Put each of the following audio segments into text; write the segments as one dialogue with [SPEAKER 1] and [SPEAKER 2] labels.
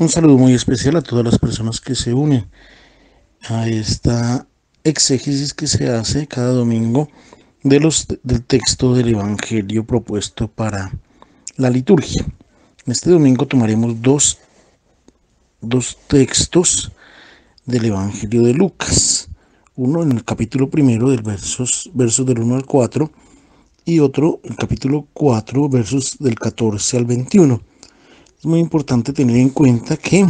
[SPEAKER 1] Un saludo muy especial a todas las personas que se unen a esta exégesis que se hace cada domingo del texto del Evangelio propuesto para la liturgia. En este domingo tomaremos dos textos del Evangelio de Lucas. Uno en el capítulo primero del versos del 1 al 4 y otro en el capítulo 4 versos del 14 al 21. Es muy importante tener en cuenta que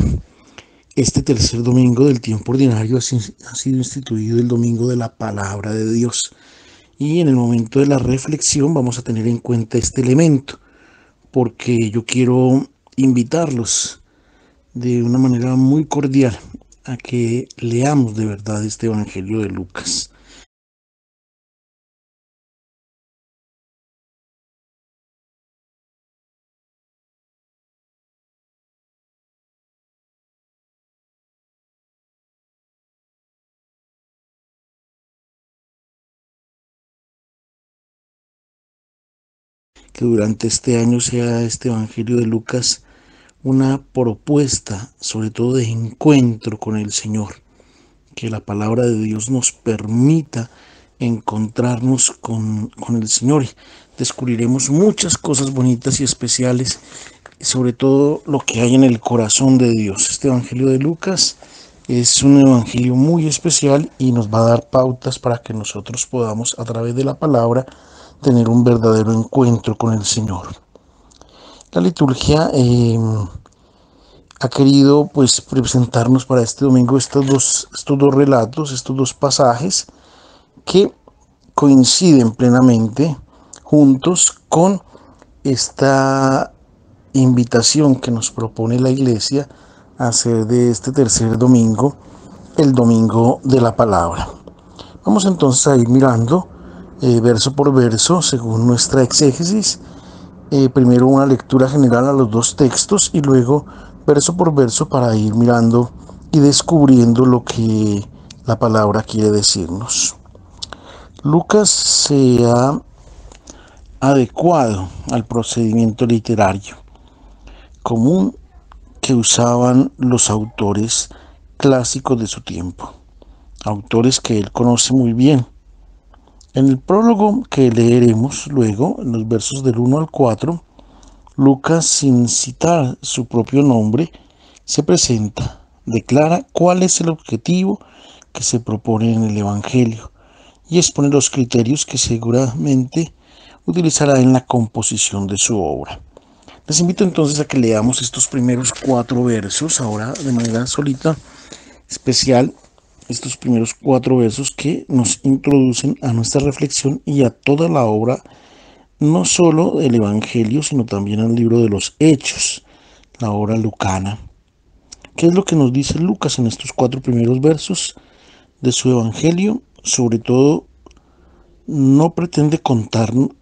[SPEAKER 1] este tercer domingo del tiempo ordinario ha sido instituido el domingo de la palabra de Dios. Y en el momento de la reflexión vamos a tener en cuenta este elemento, porque yo quiero invitarlos de una manera muy cordial a que leamos de verdad este Evangelio de Lucas. Que durante este año sea este Evangelio de Lucas una propuesta, sobre todo de encuentro con el Señor. Que la palabra de Dios nos permita encontrarnos con el Señor. Descubriremos muchas cosas bonitas y especiales, sobre todo lo que hay en el corazón de Dios. Este Evangelio de Lucas es un evangelio muy especial y nos va a dar pautas para que nosotros podamos, a través de la palabra, tener un verdadero encuentro con el Señor. La liturgia ha querido pues presentarnos para este domingo estos dos relatos, estos dos pasajes que coinciden plenamente juntos con esta invitación que nos propone la Iglesia a hacer de este tercer domingo el domingo de la palabra. Vamos entonces a ir mirando verso por verso según nuestra exégesis. Primero una lectura general a los dos textos y luego verso por verso para ir mirando y descubriendo lo que la palabra quiere decirnos. Lucas se ha adecuado al procedimiento literario común que usaban los autores clásicos de su tiempo, autores que él conoce muy bien. En el prólogo que leeremos luego, en los versos del 1 al 4, Lucas, sin citar su propio nombre, se presenta, declara cuál es el objetivo que se propone en el Evangelio y expone los criterios que seguramente utilizará en la composición de su obra. Les invito entonces a que leamos estos primeros 4 versos, ahora de manera solita, especial, estos primeros 4 versos que nos introducen a nuestra reflexión y a toda la obra, no solo del Evangelio, sino también al libro de los Hechos, la obra lucana. ¿Qué es lo que nos dice Lucas en estos 4 primeros versos de su Evangelio? Sobre todo, no pretende contarnos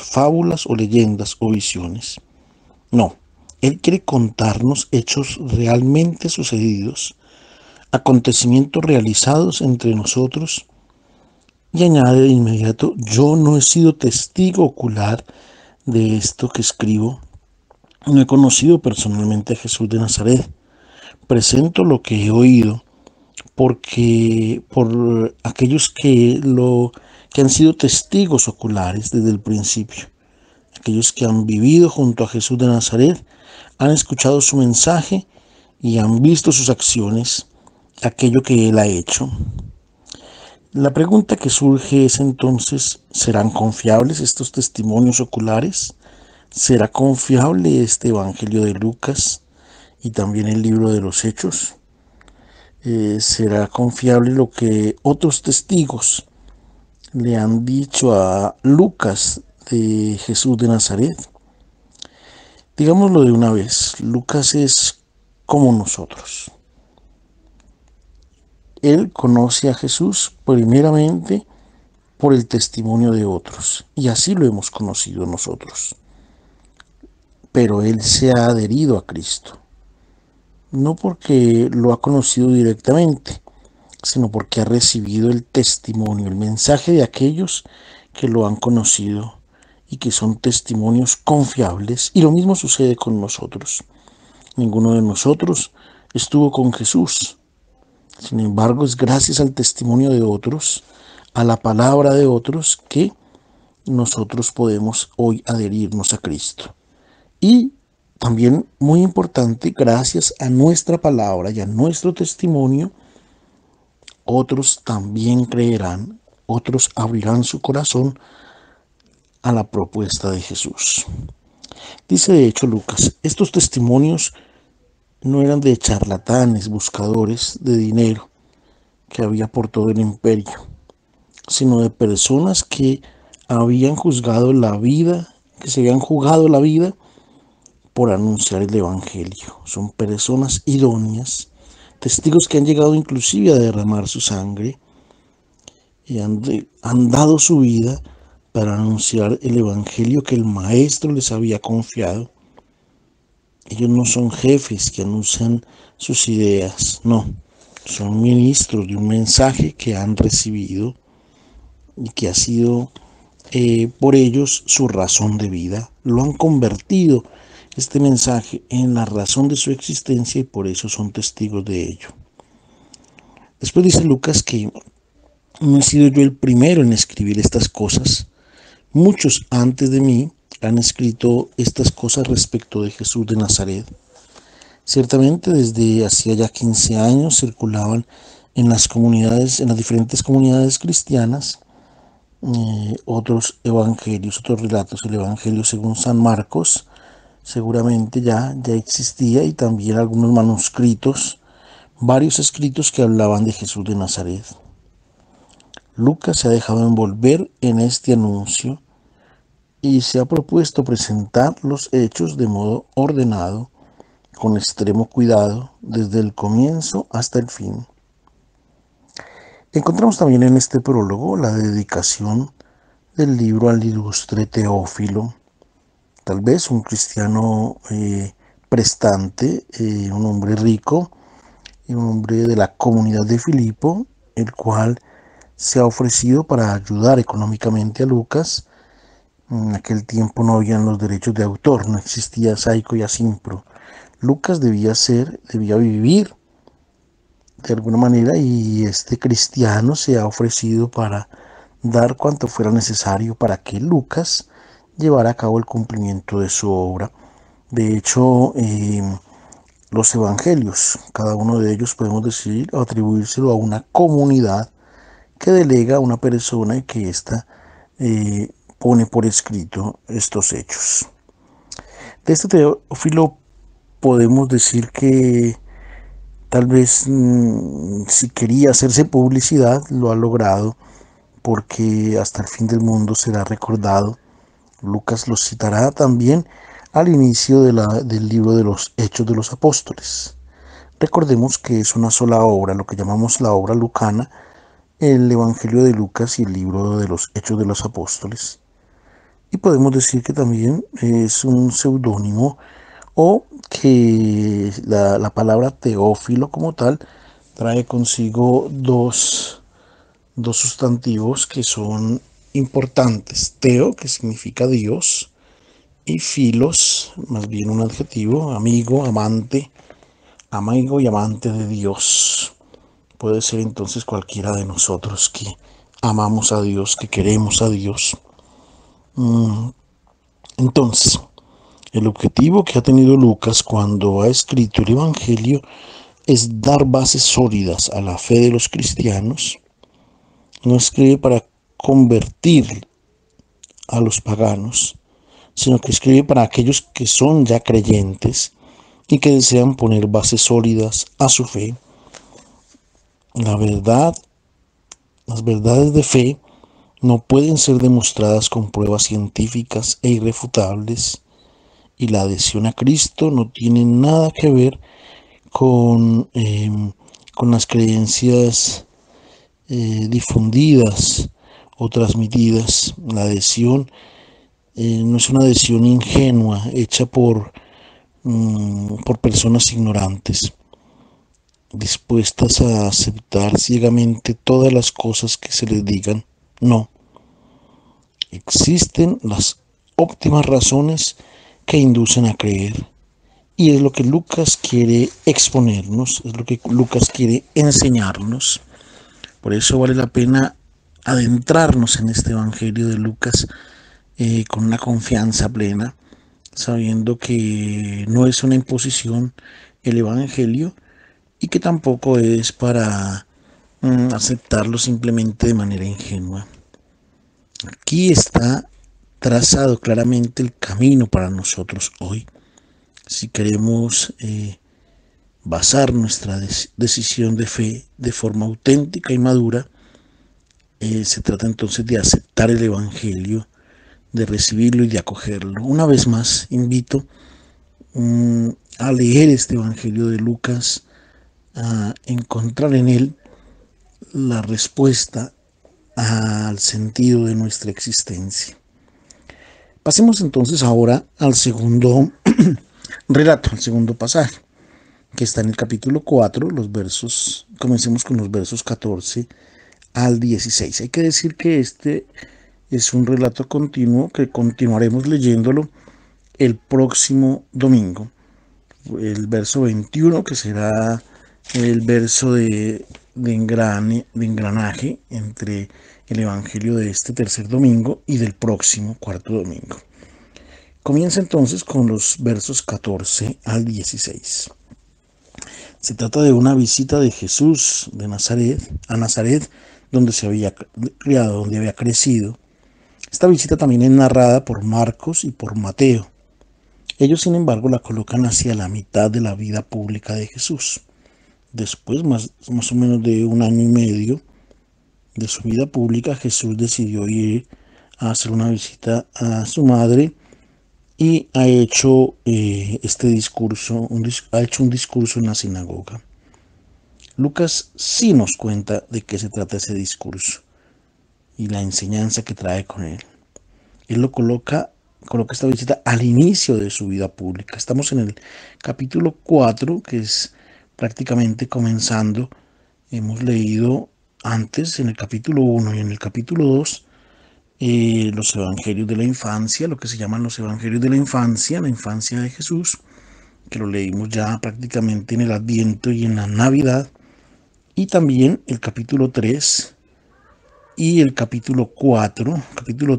[SPEAKER 1] fábulas o leyendas o visiones. No, él quiere contarnos hechos realmente sucedidos, acontecimientos realizados entre nosotros, y añade de inmediato: yo no he sido testigo ocular de esto que escribo, no he conocido personalmente a Jesús de Nazaret, presento lo que he oído, porque por aquellos que han sido testigos oculares desde el principio, aquellos que han vivido junto a Jesús de Nazaret, han escuchado su mensaje y han visto sus acciones, aquello que él ha hecho. La pregunta que surge es entonces: ¿serán confiables estos testimonios oculares? ¿Será confiable este Evangelio de Lucas y también el libro de los Hechos? ¿Será confiable lo que otros testigos le han dicho a Lucas de Jesús de Nazaret? Digámoslo de una vez, Lucas es como nosotros. Él conoce a Jesús primeramente por el testimonio de otros, y así lo hemos conocido nosotros. Pero él se ha adherido a Cristo, no porque lo ha conocido directamente, sino porque ha recibido el testimonio, el mensaje de aquellos que lo han conocido y que son testimonios confiables. Y lo mismo sucede con nosotros. Ninguno de nosotros estuvo con Jesús. Sin embargo, es gracias al testimonio de otros, a la palabra de otros, que nosotros podemos hoy adherirnos a Cristo. Y también, muy importante, gracias a nuestra palabra y a nuestro testimonio, otros también creerán, otros abrirán su corazón a la propuesta de Jesús. Dice de hecho Lucas, estos testimonios no eran de charlatanes, buscadores de dinero que había por todo el imperio, sino de personas que habían juzgado la vida, que se habían jugado la vida por anunciar el Evangelio. Son personas idóneas, testigos que han llegado inclusive a derramar su sangre y han dado su vida para anunciar el Evangelio que el Maestro les había confiado. Ellos no son jefes que anuncian sus ideas, no, son ministros de un mensaje que han recibido y que ha sido por ellos su razón de vida. Lo han convertido este mensaje en la razón de su existencia y por eso son testigos de ello. Después dice Lucas que no he sido yo el primero en escribir estas cosas. Muchos antes de mí han escrito estas cosas respecto de Jesús de Nazaret. Ciertamente desde hacía ya 15 años circulaban en las comunidades, en las diferentes comunidades cristianas, otros evangelios, otros relatos. El evangelio según San Marcos seguramente ya existía, y también algunos manuscritos, varios escritos que hablaban de Jesús de Nazaret. Lucas se ha dejado envolver en este anuncio y se ha propuesto presentar los hechos de modo ordenado, con extremo cuidado, desde el comienzo hasta el fin. Encontramos también en este prólogo la dedicación del libro al ilustre Teófilo, tal vez un cristiano prestante, un hombre rico y un hombre de la comunidad de Filipo, el cual se ha ofrecido para ayudar económicamente a Lucas. En aquel tiempo no habían los derechos de autor, no existía Saico y Asimpro. Lucas debía vivir de alguna manera, y este cristiano se ha ofrecido para dar cuanto fuera necesario para que Lucas llevara a cabo el cumplimiento de su obra. De hecho, los evangelios, cada uno de ellos podemos decir o atribuírselo a una comunidad que delega a una persona y que ésta pone por escrito estos hechos. De este Teófilo podemos decir que tal vez si quería hacerse publicidad, lo ha logrado, porque hasta el fin del mundo será recordado. Lucas lo citará también al inicio del libro de los Hechos de los Apóstoles. Recordemos que es una sola obra, lo que llamamos la obra lucana, el Evangelio de Lucas y el libro de los Hechos de los Apóstoles. Y podemos decir que también es un seudónimo, o que la palabra Teófilo como tal trae consigo dos sustantivos que son importantes. Teo, que significa Dios, y filos, más bien un adjetivo, amigo, amante, amigo y amante de Dios. Puede ser entonces cualquiera de nosotros que amamos a Dios, que queremos a Dios. Entonces, el objetivo que ha tenido Lucas cuando ha escrito el Evangelio es dar bases sólidas a la fe de los cristianos. No escribe para convertir a los paganos, sino que escribe para aquellos que son ya creyentes y que desean poner bases sólidas a su fe. Las verdades de fe no pueden ser demostradas con pruebas científicas e irrefutables, y la adhesión a Cristo no tiene nada que ver con las creencias difundidas o transmitidas. La adhesión no es una adhesión ingenua hecha por personas ignorantes, dispuestas a aceptar ciegamente todas las cosas que se les digan. No. Existen las óptimas razones que inducen a creer, Y es lo que Lucas quiere exponernos, es lo que Lucas quiere enseñarnos. Por eso vale la pena adentrarnos en este Evangelio de Lucas con una confianza plena, sabiendo que no es una imposición el Evangelio y que tampoco es para aceptarlo simplemente de manera ingenua. Aquí está trazado claramente el camino para nosotros hoy. Si queremos basar nuestra decisión de fe de forma auténtica y madura, se trata entonces de aceptar el Evangelio, de recibirlo y de acogerlo. Una vez más, invito a leer este Evangelio de Lucas, a encontrar en él la respuesta al sentido de nuestra existencia. Pasemos entonces ahora al segundo relato, al segundo pasaje, que está en el capítulo 4, comencemos con los versos 14 al 16. Hay que decir que este es un relato continuo que continuaremos leyéndolo el próximo domingo. El verso 21, que será el verso de engranaje entre el Evangelio de este tercer domingo y del próximo cuarto domingo. Comienza entonces con los versos 14 al 16. Se trata de una visita de Jesús de Nazaret a Nazaret, donde se había criado, donde había crecido. Esta visita también es narrada por Marcos y por Mateo. Ellos, sin embargo, la colocan hacia la mitad de la vida pública de Jesús. Después, más o menos de un año y medio de su vida pública, Jesús decidió ir a hacer una visita a su madre y ha hecho este discurso, ha hecho un discurso en la sinagoga. Lucas sí nos cuenta de qué se trata ese discurso y la enseñanza que trae con él. Él lo coloca esta visita al inicio de su vida pública. Estamos en el capítulo 4, que es prácticamente comenzando. Hemos leído antes, en el capítulo 1 y en el capítulo 2, los evangelios de la infancia, lo que se llaman los evangelios de la infancia de Jesús, que lo leímos ya prácticamente en el Adviento y en la Navidad, y también el capítulo 3 y el capítulo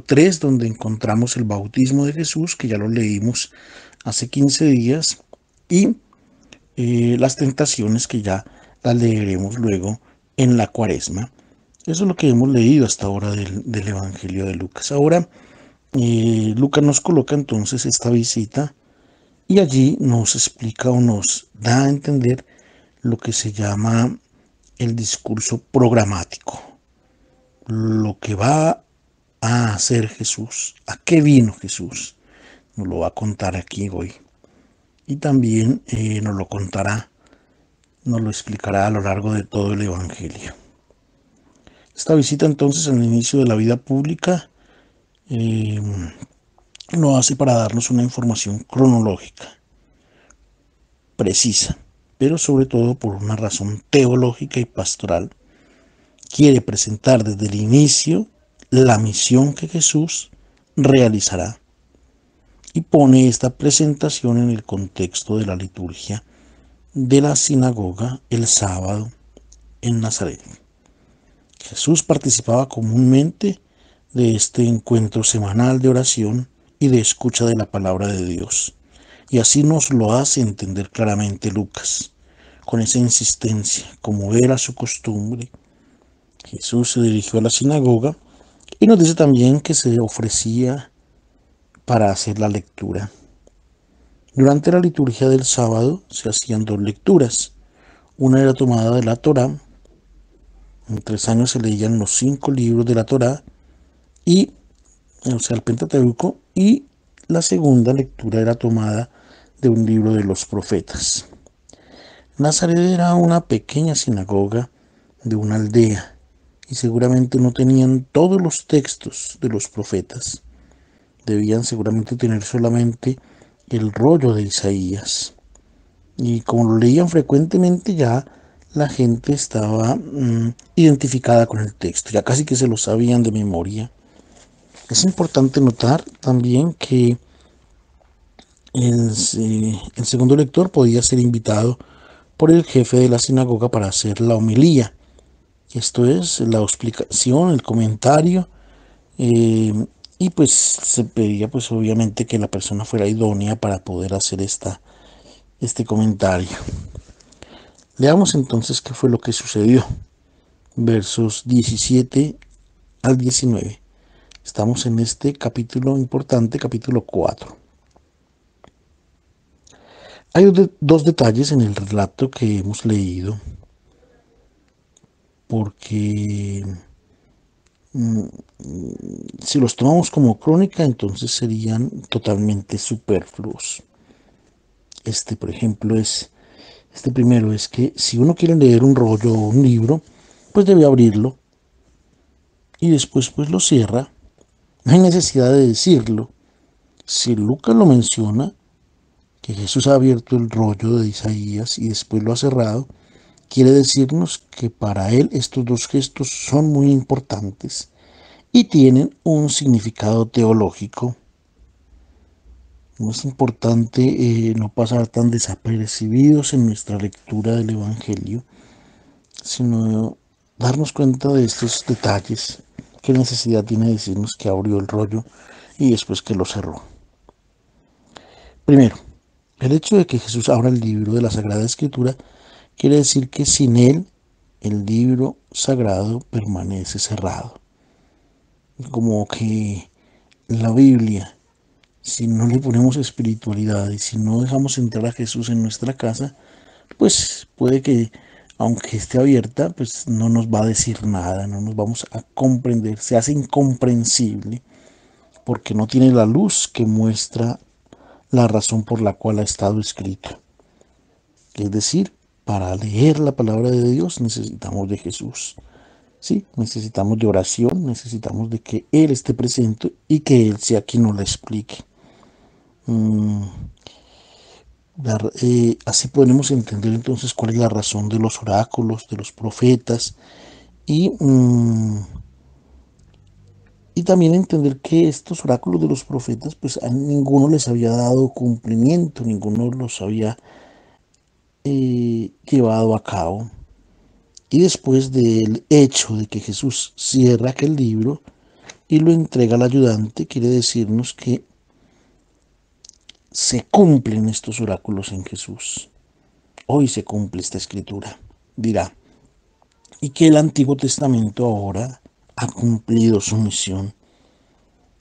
[SPEAKER 1] 3, donde encontramos el bautismo de Jesús, que ya lo leímos hace 15 días, y las tentaciones, que ya las leeremos luego en la Cuaresma. Eso es lo que hemos leído hasta ahora del Evangelio de Lucas. Ahora, Lucas nos coloca entonces esta visita y allí nos explica o nos da a entender lo que se llama el discurso programático. Lo que va a hacer Jesús, a qué vino Jesús, nos lo va a contar aquí hoy. Y también nos lo contará, nos lo explicará a lo largo de todo el Evangelio. Esta visita entonces al inicio de la vida pública lo hace para darnos una información cronológica, precisa, pero sobre todo por una razón teológica y pastoral. Quiere presentar desde el inicio la misión que Jesús realizará y pone esta presentación en el contexto de la liturgia de la sinagoga el sábado en Nazaret. Jesús participaba comúnmente de este encuentro semanal de oración y de escucha de la palabra de Dios, y así nos lo hace entender claramente Lucas, con esa insistencia, como era su costumbre. Jesús se dirigió a la sinagoga y nos dice también que se ofrecía para hacer la lectura. Durante la liturgia del sábado se hacían dos lecturas. Una era tomada de la Torá. En 3 años se leían los 5 libros de la Torá, o sea, el Pentateuco, y la segunda lectura era tomada de un libro de los profetas. Nazaret era una pequeña sinagoga de una aldea y seguramente no tenían todos los textos de los profetas. Debían seguramente tener solamente el rollo de Isaías. Y como lo leían frecuentemente, ya la gente estaba identificada con el texto, ya casi que se lo sabían de memoria. Es importante notar también que El segundo lector podía ser invitado por el jefe de la sinagoga para hacer la homilía. Esto es la explicación, el comentario, eh, y pues se pedía pues obviamente que la persona fuera idónea para poder hacer este comentario. Leamos entonces qué fue lo que sucedió. Versos 17 al 19. Estamos en este capítulo importante, capítulo 4. Hay dos detalles en el relato que hemos leído, porque si los tomamos como crónica, entonces serían totalmente superfluos. Por ejemplo, este primero es que si uno quiere leer un rollo o un libro, pues debe abrirlo y después pues lo cierra. No hay necesidad de decirlo. Si Lucas lo menciona, que Jesús ha abierto el rollo de Isaías y después lo ha cerrado, quiere decirnos que para él estos dos gestos son muy importantes y tienen un significado teológico. Es importante no pasar tan desapercibidos en nuestra lectura del Evangelio, sino darnos cuenta de estos detalles. ¿Qué necesidad tiene de decirnos que abrió el rollo y después que lo cerró? Primero, el hecho de que Jesús abra el libro de la Sagrada Escritura quiere decir que sin él el libro sagrado permanece cerrado. Como que la Biblia, si no le ponemos espiritualidad y si no dejamos entrar a Jesús en nuestra casa, pues puede que, aunque esté abierta, pues no nos va a decir nada, no nos vamos a comprender, se hace incomprensible porque no tiene la luz que muestra la razón por la cual ha estado escrito. Es decir, para leer la palabra de Dios necesitamos de Jesús. Sí, necesitamos de oración, necesitamos de que Él esté presente y que Él sea quien nos la explique. Así podemos entender entonces cuál es la razón de los oráculos, de los profetas y, y también entender que estos oráculos de los profetas, pues a ninguno les había dado cumplimiento, ninguno los había llevado a cabo. Y después del hecho de que Jesús cierra aquel libro y lo entrega al ayudante, quiere decirnos que se cumplen estos oráculos en Jesús. Hoy se cumple esta escritura, dirá, y que el Antiguo Testamento ahora ha cumplido su misión.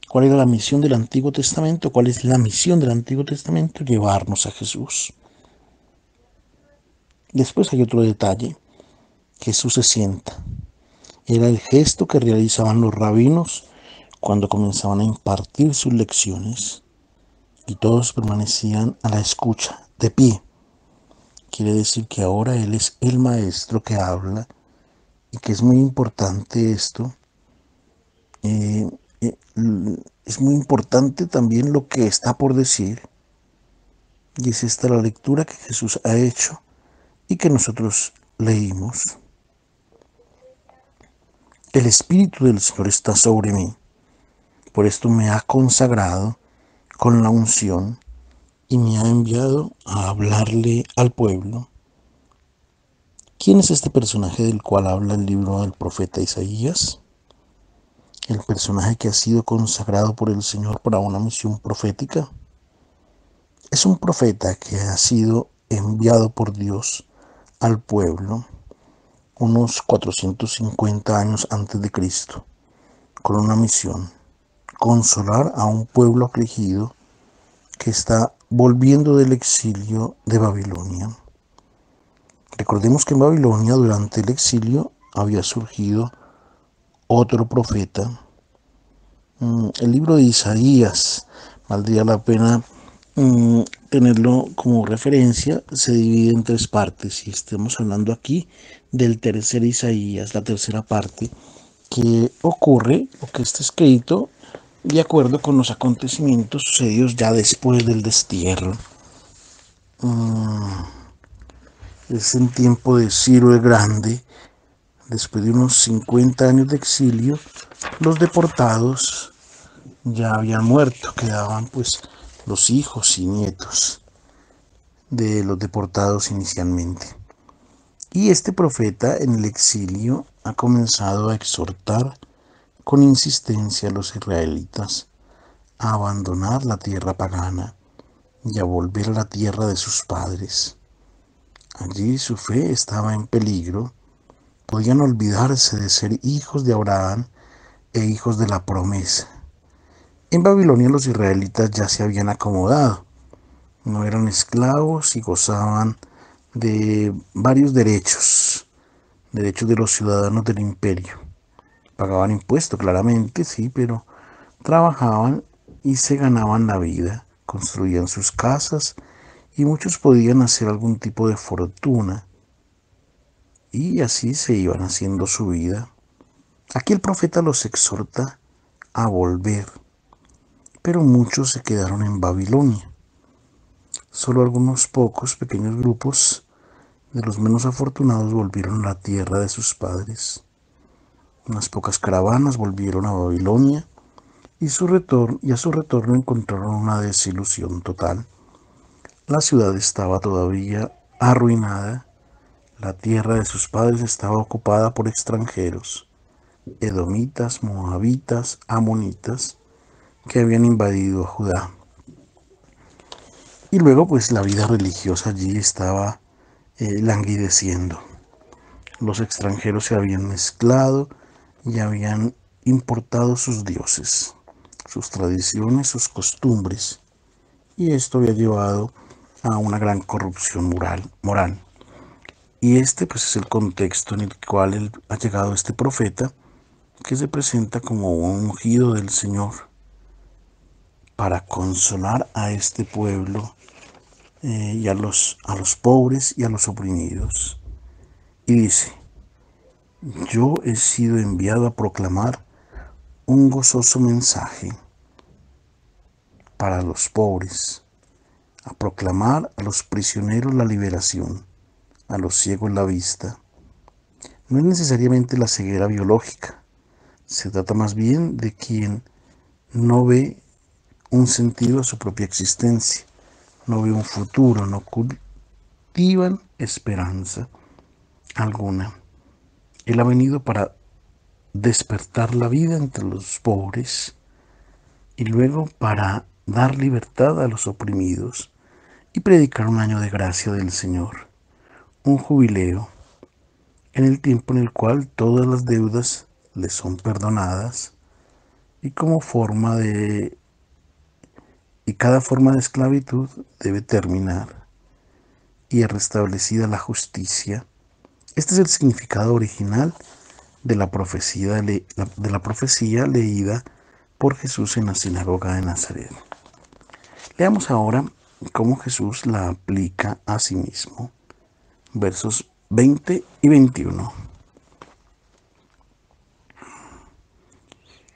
[SPEAKER 1] ¿Cuál era la misión del Antiguo Testamento? ¿Cuál es la misión del Antiguo Testamento? Llevarnos a Jesús. Después hay otro detalle. Jesús se sienta. Era el gesto que realizaban los rabinos cuando comenzaban a impartir sus lecciones y todos permanecían a la escucha, de pie. Quiere decir que ahora Él es el maestro que habla y que es muy importante esto. Eh, eh, es muy importante también lo que está por decir, y es esta la lectura que Jesús ha hecho y que nosotros leímos. El Espíritu del Señor está sobre mí, por esto me ha consagrado con la unción y me ha enviado a hablarle al pueblo. ¿Quién es este personaje del cual habla el libro del profeta Isaías? El personaje que ha sido consagrado por el Señor para una misión profética. Es un profeta que ha sido enviado por Dios al pueblo unos 450 años antes de Cristo, con una misión: consolar a un pueblo afligido que está volviendo del exilio de Babilonia. Recordemos que en Babilonia, durante el exilio, había surgido otro profeta. El libro de Isaías, valdría la pena tenerlo como referencia. Se divide en tres partes y estamos hablando aquí del tercer Isaías, la tercera parte, que ocurre o que está escrito de acuerdo con los acontecimientos sucedidos ya después del destierro. Es en tiempo de Ciro el Grande. Después de unos 50 años de exilio, los deportados ya habían muerto, quedaban pues los hijos y nietos de los deportados inicialmente. Y este profeta en el exilio ha comenzado a exhortar con insistencia a los israelitas a abandonar la tierra pagana y a volver a la tierra de sus padres. Allí su fe estaba en peligro. Podían olvidarse de ser hijos de Abraham e hijos de la promesa. En Babilonia los israelitas ya se habían acomodado. No eran esclavos y gozaban de varios derechos de los ciudadanos del imperio. Pagaban impuestos, claramente, sí, pero trabajaban y se ganaban la vida, construían sus casas y muchos podían hacer algún tipo de fortuna y así se iban haciendo su vida. Aquí el profeta los exhorta a volver, pero muchos se quedaron en Babilonia. Solo algunos pocos pequeños grupos de los menos afortunados volvieron a la tierra de sus padres. Unas pocas caravanas volvieron a Babilonia y a su retorno encontraron una desilusión total. La ciudad estaba todavía arruinada, la tierra de sus padres estaba ocupada por extranjeros, edomitas, moabitas, amonitas, que habían invadido a Judá. Y luego pues la vida religiosa allí estaba languideciendo. Los extranjeros se habían mezclado y habían importado sus dioses, sus tradiciones, sus costumbres, y esto había llevado a una gran corrupción moral. Y este pues es el contexto en el cual ha llegado este profeta, que se presenta como un ungido del Señor para consolar a este pueblo y a los pobres y a los oprimidos. Y dice: yo he sido enviado a proclamar un gozoso mensaje para los pobres, a proclamar a los prisioneros la liberación, a los ciegos la vista. No es necesariamente la ceguera biológica, se trata más bien de quien no ve un sentido a su propia existencia, no ve un futuro, no cultivan esperanza alguna. Él ha venido para despertar la vida entre los pobres y luego para dar libertad a los oprimidos y predicar un año de gracia del Señor, un jubileo en el tiempo en el cual todas las deudas le son perdonadas y cada forma de esclavitud debe terminar y es restablecida la justicia. Este es el significado original de la profecía leída por Jesús en la sinagoga de Nazaret. Leamos ahora cómo Jesús la aplica a sí mismo. Versos 20 y 21.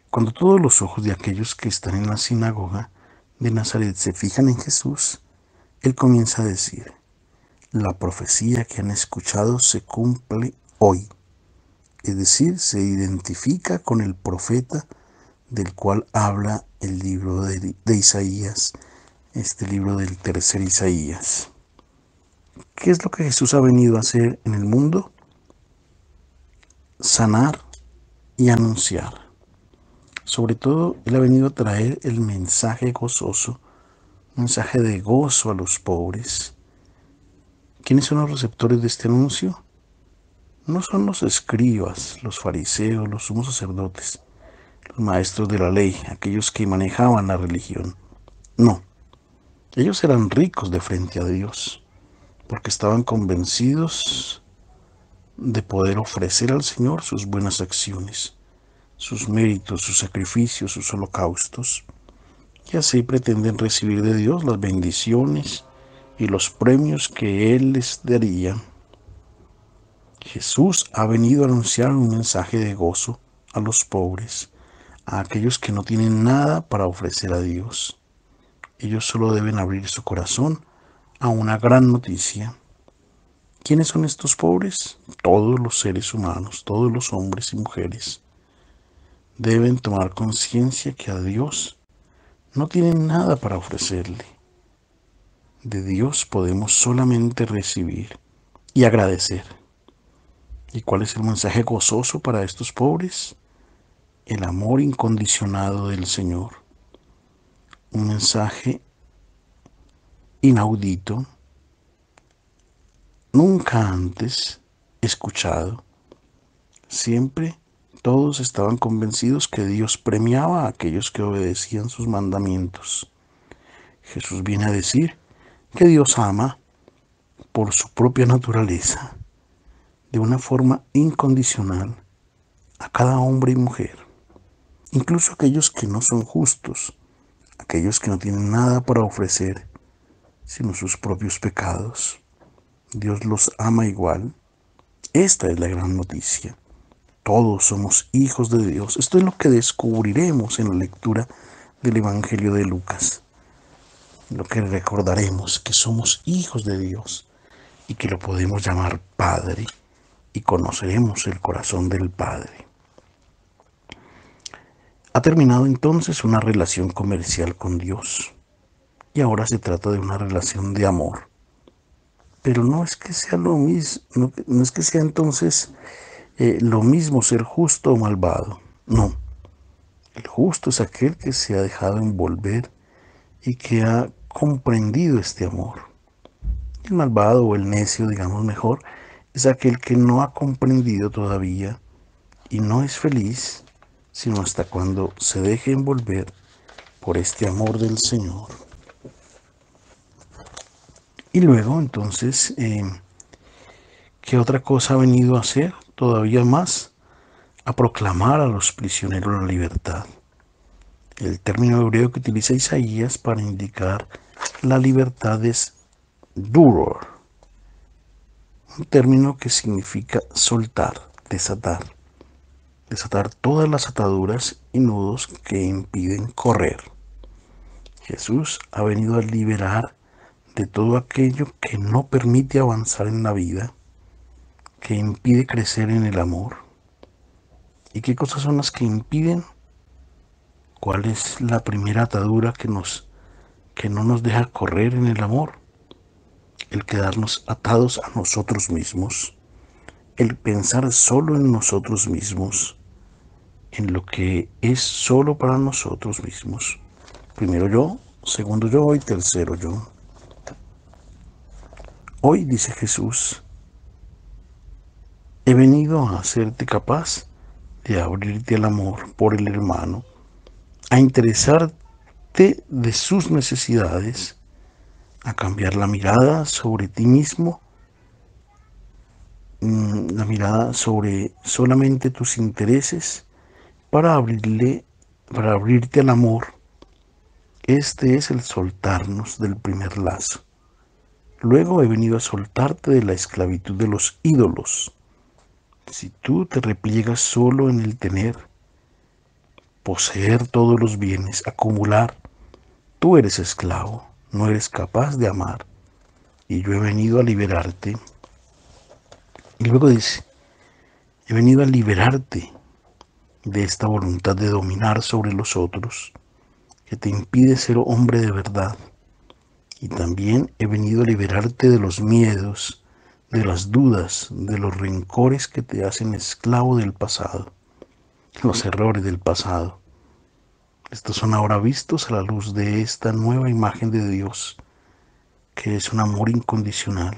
[SPEAKER 1] Cuando todos los ojos de aquellos que están en la sinagoga de Nazaret se fijan en Jesús, Él comienza a decir: la profecía que han escuchado se cumple hoy. Es decir, se identifica con el profeta del cual habla el libro de Isaías, este libro del tercer Isaías. ¿Qué es lo que Jesús ha venido a hacer en el mundo? Sanar y anunciar. Sobre todo, Él ha venido a traer el mensaje gozoso, mensaje de gozo a los pobres. ¿Quiénes son los receptores de este anuncio? No son los escribas, los fariseos, los sumos sacerdotes, los maestros de la ley, aquellos que manejaban la religión. No, ellos eran ricos de frente a Dios, porque estaban convencidos de poder ofrecer al Señor sus buenas acciones, sus méritos, sus sacrificios, sus holocaustos, y así pretenden recibir de Dios las bendiciones y los premios que Él les daría. Jesús ha venido a anunciar un mensaje de gozo a los pobres, a aquellos que no tienen nada para ofrecer a Dios. Ellos solo deben abrir su corazón a una gran noticia. ¿Quiénes son estos pobres? Todos los seres humanos, todos los hombres y mujeres. Deben tomar conciencia que a Dios no tienen nada para ofrecerle. De Dios podemos solamente recibir y agradecer. ¿Y cuál es el mensaje gozoso para estos pobres? El amor incondicionado del Señor. Un mensaje inaudito, nunca antes escuchado. Siempre todos estaban convencidos que Dios premiaba a aquellos que obedecían sus mandamientos. Jesús viene a decir que Dios ama por su propia naturaleza, de una forma incondicional, a cada hombre y mujer, incluso aquellos que no son justos, aquellos que no tienen nada para ofrecer, sino sus propios pecados. Dios los ama igual. Esta es la gran noticia. Todos somos hijos de Dios. Esto es lo que descubriremos en la lectura del Evangelio de Lucas. Lo que recordaremos, que somos hijos de Dios y que lo podemos llamar Padre, y conoceremos el corazón del Padre. Ha terminado entonces una relación comercial con Dios y ahora se trata de una relación de amor. Pero no es que sea lo mismo, no es que sea entonces lo mismo ser justo o malvado. No, el justo es aquel que se ha dejado envolver y que ha comprendido este amor. El malvado o el necio, digamos mejor, es aquel que no ha comprendido todavía y no es feliz, sino hasta cuando se deje envolver por este amor del Señor. Y luego, entonces, ¿qué otra cosa ha venido a hacer? Todavía más, a proclamar a los prisioneros la libertad. El término hebreo que utiliza Isaías para indicar la libertad es duror, un término que significa soltar, desatar todas las ataduras y nudos que impiden correr. Jesús ha venido a liberar de todo aquello que no permite avanzar en la vida, que impide crecer en el amor. ¿Y qué cosas son las que impiden? ¿Cuál es la primera atadura que no nos deja correr en el amor? El quedarnos atados a nosotros mismos, el pensar solo en nosotros mismos, en lo que es solo para nosotros mismos. Primero yo, segundo yo y tercero yo. Hoy, dice Jesús, he venido a hacerte capaz de abrirte al amor por el hermano, a interesarte de sus necesidades, a cambiar la mirada sobre ti mismo, la mirada sobre solamente tus intereses, para abrirte al amor. Este es el soltarnos del primer lazo. Luego he venido a soltarte de la esclavitud de los ídolos. Si tú te repliegas solo en el tener, poseer todos los bienes, acumular, tú eres esclavo, no eres capaz de amar. Y yo he venido a liberarte. Y luego dice, he venido a liberarte de esta voluntad de dominar sobre los otros, que te impide ser hombre de verdad. Y también he venido a liberarte de los miedos, de las dudas, de los rencores que te hacen esclavo del pasado, los errores del pasado. Estos son ahora vistos a la luz de esta nueva imagen de Dios, que es un amor incondicional.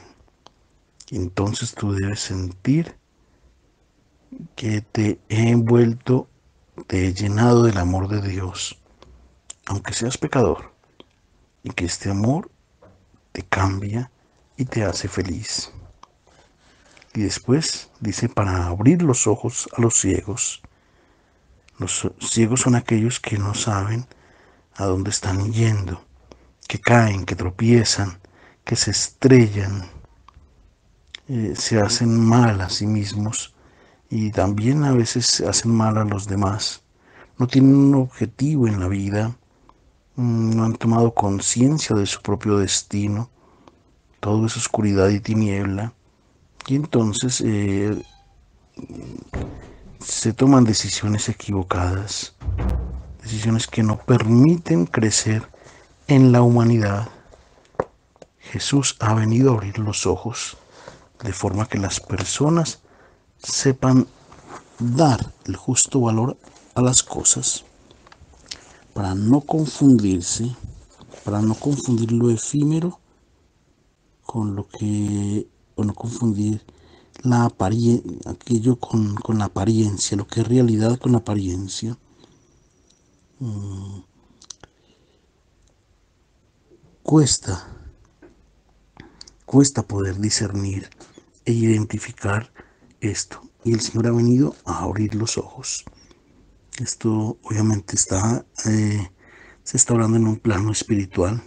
[SPEAKER 1] Y entonces tú debes sentir que te he envuelto, te he llenado del amor de Dios, aunque seas pecador, y que este amor te cambia y te hace feliz. Y después dice, para abrir los ojos a los ciegos. Los ciegos son aquellos que no saben a dónde están yendo, que caen, que tropiezan, que se estrellan, se hacen mal a sí mismos y también a veces hacen mal a los demás. No tienen un objetivo en la vida, no han tomado conciencia de su propio destino, todo es oscuridad y tiniebla, y entonces se toman decisiones equivocadas, decisiones que no permiten crecer en la humanidad. Jesús ha venido a abrir los ojos de forma que las personas sepan dar el justo valor a las cosas para no confundirse, para no confundir lo efímero con lo que, o no confundir la apariencia, aquello con la apariencia, lo que es realidad con la apariencia. Cuesta poder discernir e identificar esto. Y el Señor ha venido a abrir los ojos. Esto obviamente se está hablando en un plano espiritual.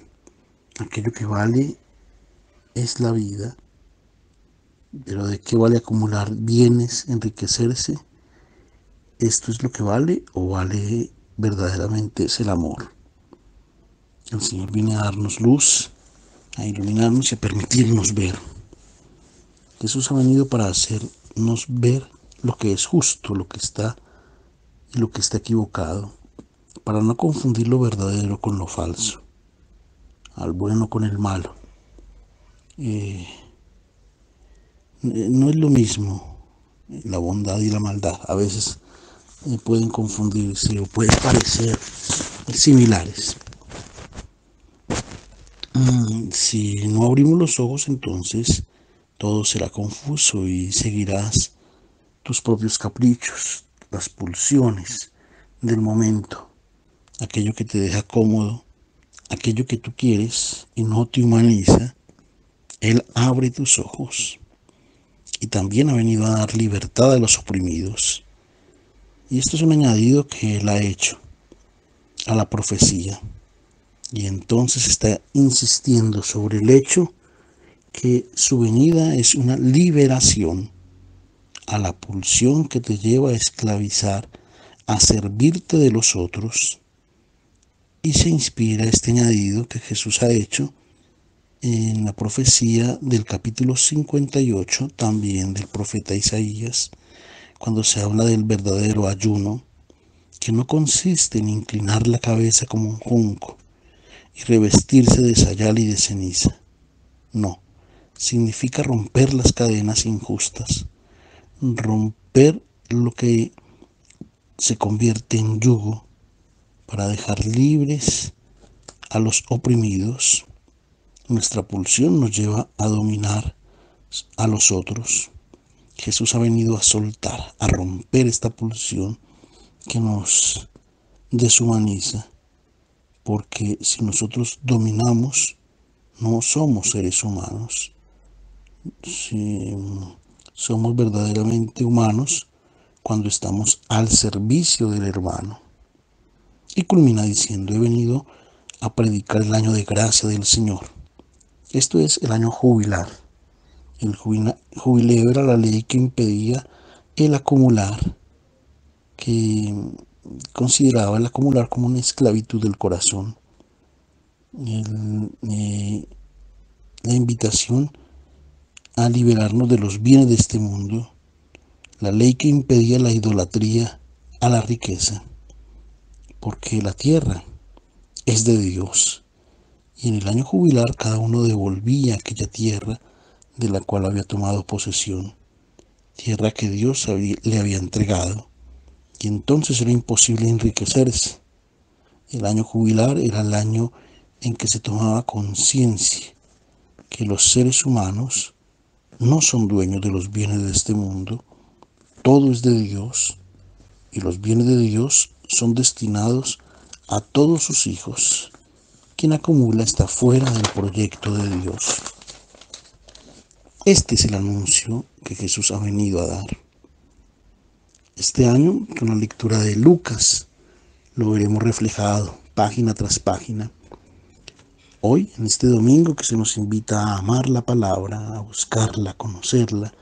[SPEAKER 1] Aquello que vale es la vida. Pero ¿de qué vale acumular bienes, enriquecerse? ¿Esto es lo que vale o vale verdaderamente es el amor? El Señor viene a darnos luz, a iluminarnos y a permitirnos ver. Jesús ha venido para hacernos ver lo que es justo, lo que está y lo que está equivocado, para no confundir lo verdadero con lo falso, al bueno con el malo. No es lo mismo la bondad y la maldad. A veces pueden confundirse o pueden parecer similares. Si no abrimos los ojos, entonces todo será confuso y seguirás tus propios caprichos, las pulsiones del momento, aquello que te deja cómodo, aquello que tú quieres y no te humaniza. Él abre tus ojos y también ha venido a dar libertad a los oprimidos. Y esto es un añadido que Él ha hecho a la profecía. Y entonces está insistiendo sobre el hecho que su venida es una liberación a la pulsión que te lleva a esclavizar, a servirte de los otros. Y se inspira este añadido que Jesús ha hecho en la profecía del capítulo 58, también del profeta Isaías, cuando se habla del verdadero ayuno, que no consiste en inclinar la cabeza como un junco y revestirse de sayal y de ceniza. No, significa romper las cadenas injustas, romper lo que se convierte en yugo para dejar libres a los oprimidos. Nuestra pulsión nos lleva a dominar a los otros. Jesús ha venido a soltar, a romper esta pulsión que nos deshumaniza, porque si nosotros dominamos, no somos seres humanos. Si somos verdaderamente humanos cuando estamos al servicio del hermano. Y culmina diciendo, he venido a predicar el año de gracia del Señor. Esto es el año jubilar. El jubileo era la ley que impedía el acumular, que consideraba el acumular como una esclavitud del corazón. La invitación a liberarnos de los bienes de este mundo, la ley que impedía la idolatría a la riqueza, porque la tierra es de Dios, y en el año jubilar cada uno devolvía aquella tierra de la cual había tomado posesión, tierra que Dios le había entregado, y entonces era imposible enriquecerse. El año jubilar era el año en que se tomaba conciencia que los seres humanos no son dueños de los bienes de este mundo, todo es de Dios, y los bienes de Dios son destinados a todos sus hijos. Quien acumula está fuera del proyecto de Dios. Este es el anuncio que Jesús ha venido a dar. Este año, con la lectura de Lucas, lo veremos reflejado página tras página. Hoy, en este domingo que se nos invita a amar la palabra, a buscarla, a conocerla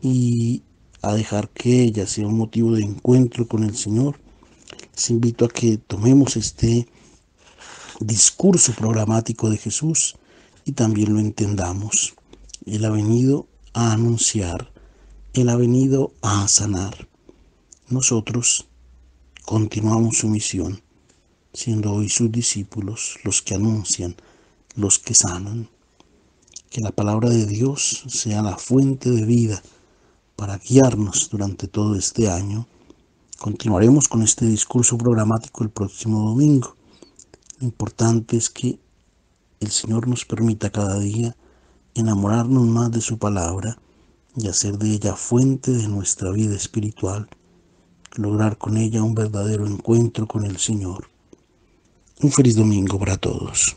[SPEAKER 1] y a dejar que ella sea un motivo de encuentro con el Señor, les invito a que tomemos este discurso programático de Jesús y también lo entendamos. Él ha venido a anunciar, Él ha venido a sanar. Nosotros continuamos su misión, siendo hoy sus discípulos los que anuncian, los que sanan. Que la palabra de Dios sea la fuente de vida para guiarnos durante todo este año. Continuaremos con este discurso programático el próximo domingo. Lo importante es que el Señor nos permita cada día enamorarnos más de su palabra y hacer de ella fuente de nuestra vida espiritual, lograr con ella un verdadero encuentro con el Señor. Un feliz domingo para todos.